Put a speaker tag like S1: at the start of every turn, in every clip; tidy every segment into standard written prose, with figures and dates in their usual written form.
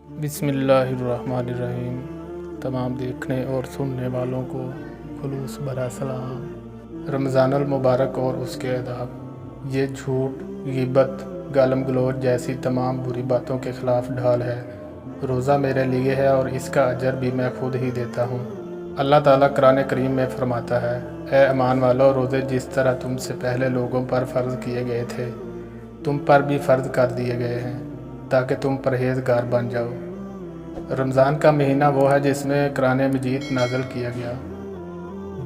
S1: بسم اللہ الرحمن الرحیم۔ تمام دیکھنے اور سننے والوں کو خلوص بھرا سلام۔ رمضان المبارک اور اس کے آداب۔ یہ جھوٹ، غیبت، گالم گلوچ جیسی تمام بری باتوں کے خلاف ڈھال ہے۔ روزہ میرے لیے ہے اور اس کا اجر بھی میں خود ہی دیتا ہوں۔ اللہ تعالیٰ قرآن کریم میں فرماتا ہے، اے ایمان والو، روزے جس طرح تم سے پہلے لوگوں پر فرض کیے گئے تھے، تم پر بھی فرض کر دیے گئے ہیں تاکہ تم پرہیزگار بن جاؤ۔ رمضان کا مہینہ وہ ہے جس میں قرآن مجید نازل کیا گیا،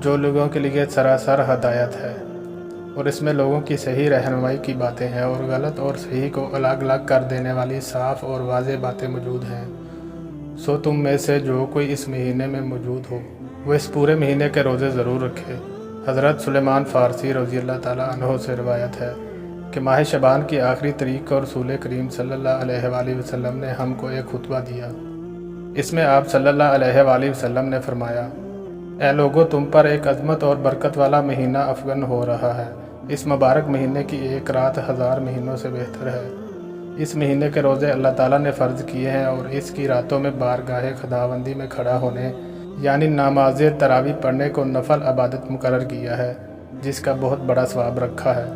S1: جو لوگوں کے لیے سراسر ہدایت ہے، اور اس میں لوگوں کی صحیح رہنمائی کی باتیں ہیں اور غلط اور صحیح کو الگ الگ کر دینے والی صاف اور واضح باتیں موجود ہیں۔ سو تم میں سے جو کوئی اس مہینے میں موجود ہو وہ اس پورے مہینے کے روزے ضرور رکھے۔ حضرت سلیمان فارسی رضی اللہ تعالیٰ عنہ سے روایت ہے کہ ماہ شعبان کی آخری تاریخ کو رسول کریم صلی اللہ علیہ وآلہ وسلم نے ہم کو ایک خطبہ دیا۔ اس میں آپ صلی اللہ علیہ وآلہ وسلم نے فرمایا، اے لوگو، تم پر ایک عظمت اور برکت والا مہینہ افغن ہو رہا ہے۔ اس مبارک مہینے کی ایک رات 1000 مہینوں سے بہتر ہے۔ اس مہینے کے روزے اللہ تعالیٰ نے فرض کیے ہیں اور اس کی راتوں میں بارگاہ خداوندی میں کھڑا ہونے یعنی نماز تراویح پڑھنے کو نفل عبادت مقرر کیا ہے، جس کا بہت بڑا ثواب رکھا ہے۔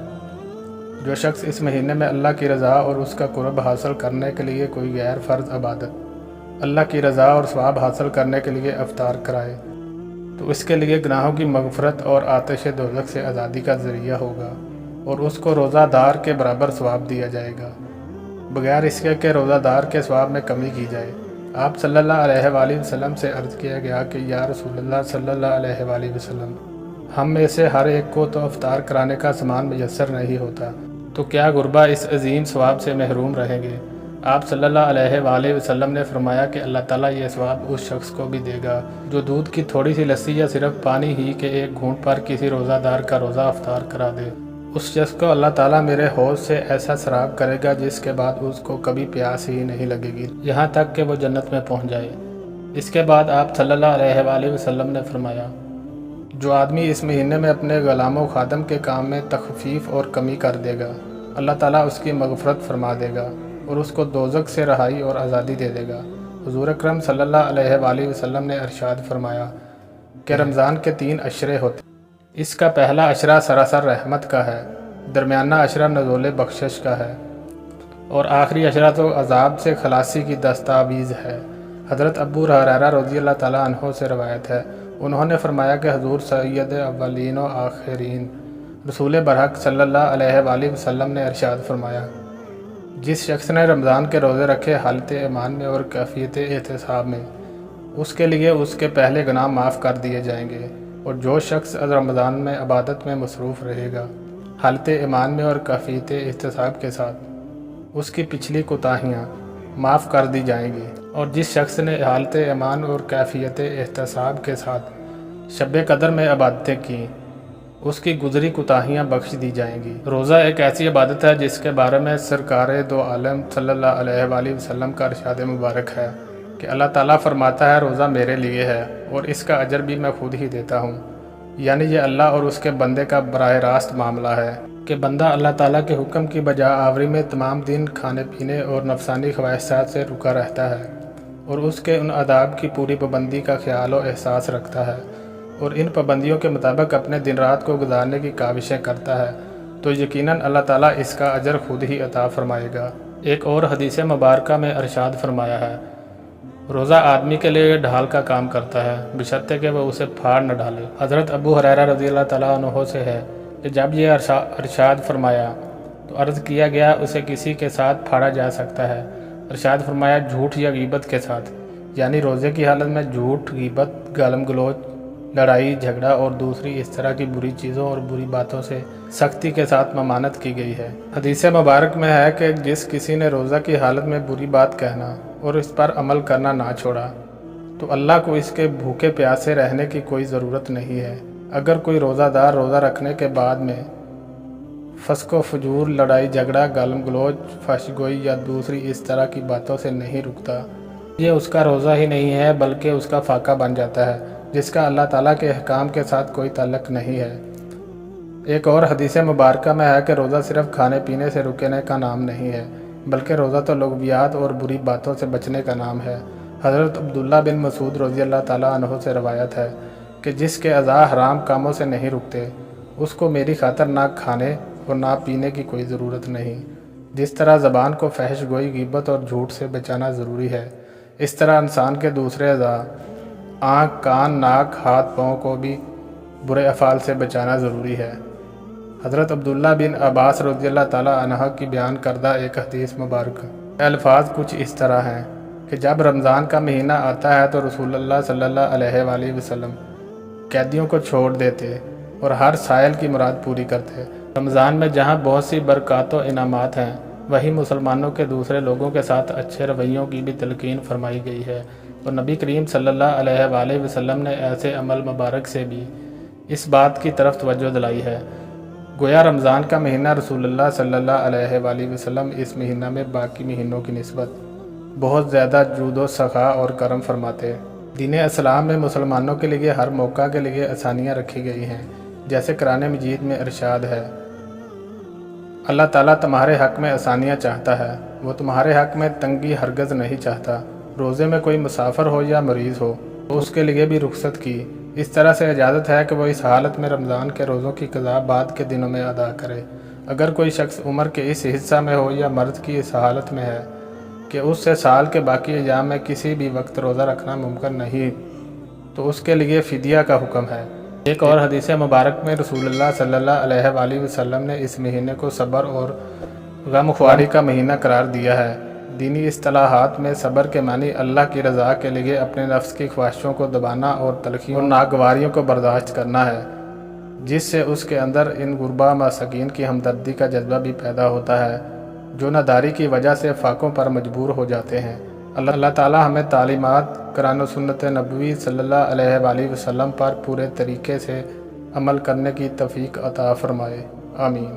S1: جو شخص اس مہینے میں اللہ کی رضا اور اس کا قرب حاصل کرنے کے لیے کوئی غیر فرض عبادت، اللہ کی رضا اور ثواب حاصل کرنے کے لیے افطار کرائے تو اس کے لیے گناہوں کی مغفرت اور آتش دوزخ سے آزادی کا ذریعہ ہوگا اور اس کو روزہ دار کے برابر ثواب دیا جائے گا، بغیر اس کے کہ روزہ دار کے ثواب میں کمی کی جائے۔ آپ صلی اللہ علیہ وآلہ وسلم سے عرض کیا گیا کہ یا رسول اللہ صلی اللہ علیہ وآلہ وسلم، ہم میں سے ہر ایک کو تو افطار کرانے کا سامان میسر نہیں ہوتا، تو کیا غربا اس عظیم ثواب سے محروم رہیں گے؟ آپ صلی اللہ علیہ وآلہ وسلم نے فرمایا کہ اللہ تعالیٰ یہ ثواب اس شخص کو بھی دے گا جو دودھ کی تھوڑی سی لسی یا صرف پانی ہی کے ایک گھونٹ پر کسی روزہ دار کا روزہ افطار کرا دے۔ اس شخص کو اللہ تعالیٰ میرے حوض سے ایسا سراب کرے گا جس کے بعد اس کو کبھی پیاس ہی نہیں لگے گی، یہاں تک کہ وہ جنت میں پہنچ جائے۔ اس کے بعد آپ صلی اللہ علیہ وآلہ وسلم نے فرمایا، جو آدمی اس مہینے میں اپنے غلام و خادم کے کام میں تخفیف اور کمی کر دے گا، اللہ تعالیٰ اس کی مغفرت فرما دے گا اور اس کو دوزخ سے رہائی اور آزادی دے دے گا۔ حضور اکرم صلی اللہ علیہ وآلہ وسلم نے ارشاد فرمایا کہ رمضان کے 3 عشرے ہوتے ہیں۔ اس کا پہلا عشرہ سراسر رحمت کا ہے، درمیانہ عشرہ نزول بخشش کا ہے اور آخری عشرہ تو عذاب سے خلاصی کی دستاویز ہے۔ حضرت ابو ہریرہ رضی اللہ تعالیٰ عنہ سے روایت ہے، انہوں نے فرمایا کہ حضور سید اولین و آخرین رسول برحق صلی اللہ علیہ وآلہ وسلم نے ارشاد فرمایا، جس شخص نے رمضان کے روزے رکھے حالت ایمان میں اور کیفیت احتساب میں، اس کے لیے اس کے پہلے گناہ معاف کر دیے جائیں گے، اور جو شخص رمضان میں عبادت میں مصروف رہے گا حالت ایمان میں اور کیفیت احتساب کے ساتھ، اس کی پچھلی کوتاہیاں معاف کر دی جائیں گی، اور جس شخص نے حالت ایمان اور کیفیت احتساب کے ساتھ شب قدر میں عبادتیں کیں، اس کی گزری کوتاہیاں بخش دی جائیں گی۔ روزہ ایک ایسی عبادت ہے جس کے بارے میں سرکار دو عالم صلی اللہ علیہ وآلہ وسلم کا ارشاد مبارک ہے کہ اللہ تعالیٰ فرماتا ہے، روزہ میرے لیے ہے اور اس کا اجر بھی میں خود ہی دیتا ہوں۔ یعنی یہ اللہ اور اس کے بندے کا براہ راست معاملہ ہے کہ بندہ اللہ تعالیٰ کے حکم کی بجا آوری میں تمام دن کھانے پینے اور نفسانی خواہشات سے رکا رہتا ہے اور اس کے ان آداب کی پوری پابندی کا خیال و احساس رکھتا ہے اور ان پابندیوں کے مطابق اپنے دن رات کو گزارنے کی کاوشیں کرتا ہے، تو یقیناً اللہ تعالیٰ اس کا اجر خود ہی عطا فرمائے گا۔ ایک اور حدیث مبارکہ میں ارشاد فرمایا ہے، روزہ آدمی کے لیے ڈھال کا کام کرتا ہے بشرطے کہ وہ اسے پھاڑ نہ ڈالے۔ حضرت ابو ہریرہ رضی اللہ تعالیٰ عنہ سے ہے کہ جب یہ ارشاد فرمایا تو عرض کیا گیا، اسے کسی کے ساتھ پھاڑا جا سکتا ہے؟ ارشاد فرمایا، جھوٹ یا غیبت کے ساتھ، یعنی روزے کی حالت میں جھوٹ، غیبت، گالم گلوچ، لڑائی جھگڑا اور دوسری اس طرح کی بری چیزوں اور بری باتوں سے سختی کے ساتھ ممانعت کی گئی ہے۔ حدیث مبارک میں ہے کہ جس کسی نے روزہ کی حالت میں بری بات کہنا اور اس پر عمل کرنا نہ چھوڑا تو اللہ کو اس کے بھوکے پیاسے رہنے کی کوئی ضرورت نہیں ہے۔ اگر کوئی روزہ دار روزہ رکھنے کے بعد میں فسق و فجور، لڑائی جھگڑا، گالم گلوچ، فحش گوئی یا دوسری اس طرح کی باتوں سے نہیں رکتا، یہ اس کا روزہ ہی نہیں ہے بلکہ اس کا فاقہ بن جاتا ہے جس کا اللہ تعالیٰ کے احکام کے ساتھ کوئی تعلق نہیں ہے۔ ایک اور حدیث مبارکہ میں ہے کہ روزہ صرف کھانے پینے سے رکنے کا نام نہیں ہے، بلکہ روزہ تو لغویات اور بری باتوں سے بچنے کا نام ہے۔ حضرت عبداللہ بن مسعود رضی اللہ تعالیٰ عنہ سے روایت ہے کہ جس کے اعضاء حرام کاموں سے نہیں رکتے اس کو میری خاطر نہ کھانے اور نہ پینے کی کوئی ضرورت نہیں۔ جس طرح زبان کو فحش گوئی، غیبت اور جھوٹ سے بچانا ضروری ہے، اس طرح انسان کے دوسرے اعضاء آنکھ، کان، ناک، ہاتھ، پاؤں کو بھی برے افعال سے بچانا ضروری ہے۔ حضرت عبداللہ بن عباس رضی اللہ تعالیٰ عنہ کی بیان کردہ ایک حدیث مبارک الفاظ کچھ اس طرح ہیں کہ جب رمضان کا مہینہ آتا ہے تو رسول اللہ صلی اللہ علیہ وآلہ وسلم قیدیوں کو چھوڑ دیتے اور ہر سائل کی مراد پوری کرتے۔ رمضان میں جہاں بہت سی برکات و انعامات ہیں، وہیں مسلمانوں کے دوسرے لوگوں کے ساتھ اچھے رویوں کی بھی تلقین فرمائی گئی ہے، اور نبی کریم صلی اللہ علیہ وآلہ وسلم نے ایسے عمل مبارک سے بھی اس بات کی طرف توجہ دلائی ہے۔ گویا رمضان کا مہینہ رسول اللہ صلی اللہ علیہ وآلہ وسلم اس مہینہ میں باقی مہینوں کی نسبت بہت زیادہ جود و سخا اور کرم فرماتے۔ دین اسلام میں مسلمانوں کے لیے ہر موقع کے لیے آسانیاں رکھی گئی ہیں، جیسے قرآن مجید میں ارشاد ہے، اللہ تعالیٰ تمہارے حق میں آسانیاں چاہتا ہے، وہ تمہارے حق میں تنگی ہرگز نہیں چاہتا۔ روزے میں کوئی مسافر ہو یا مریض ہو تو اس کے لیے بھی رخصت کی۔ اس طرح سے اجازت ہے کہ وہ اس حالت میں رمضان کے روزوں کی قضا بعد کے دنوں میں ادا کرے۔ اگر کوئی شخص عمر کے اس حصہ میں ہو یا مرض کی اس حالت میں ہے کہ اس سے سال کے باقی ایام میں کسی بھی وقت روزہ رکھنا ممکن نہیں، تو اس کے لیے فدیہ کا حکم ہے۔ ایک اور حدیث مبارک میں رسول اللہ صلی اللہ علیہ وآلہ وسلم نے اس مہینے کو صبر اور غم خواری کا مہینہ قرار دیا ہے۔ دینی اصطلاحات میں صبر کے معنی اللہ کی رضا کے لیے اپنے نفس کی خواہشوں کو دبانا اور تلخیوں اور ناگواریوں کو برداشت کرنا ہے، جس سے اس کے اندر ان غربا مساکین کی ہمدردی کا جذبہ بھی پیدا ہوتا ہے جو ناداری کی وجہ سے فاقوں پر مجبور ہو جاتے ہیں۔ اللہ تعالیٰ ہمیں تعلیمات قرآن و سنت نبوی صلی اللہ علیہ وآلہ وسلم پر پورے طریقے سے عمل کرنے کی توفیق عطا فرمائے، آمین۔